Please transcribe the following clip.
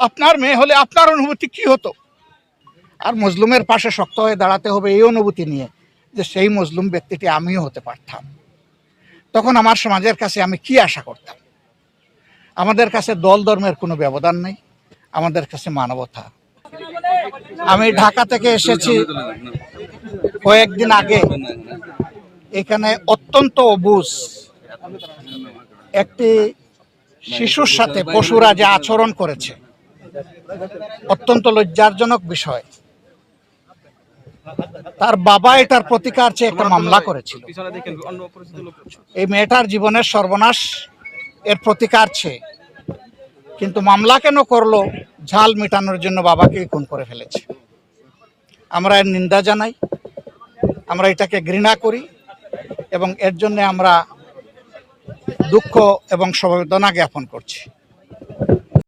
আপনার মেয়ে হলে আপনার অনুভূতি কি হতো? আর মজলুমের পাশে শক্ত হয়ে দাঁড়াতে হবে এই অনুভূতি নিয়ে যে সেই মজলুম ব্যক্তিটি আমিও হতে পারতাম। তখন আমার সমাজের কাছে আমি কি আশা করতাম? আমাদের কাছে দল ধর্মের কোনো ব্যবধান নেই, আমাদের কাছে মানবতা। আমি ঢাকা থেকে এসেছি কয়েকদিন আগে। এখানে অত্যন্ত অবুঝ একটি শিশুর সাথে পশুরা যে আচরণ করেছে, অত্যন্ত লজ্জাজনক বিষয়। তার বাবা এটার প্রতিকার চেয়ে একটা মামলা করেছিল। এই মেয়েটার জীবনের সর্বনাশ এর প্রতিকার চেয়ে, কিন্তু মামলা কেন করলো? ঝাল মেটানোর জন্য বাবাকে খুন করে ফেলেছে। আমরা এর নিন্দা জানাই, আমরা এটাকে ঘৃণা করি এবং এর জন্য আমরা দুঃখ এবং সমবেদনা জ্ঞাপন করছি।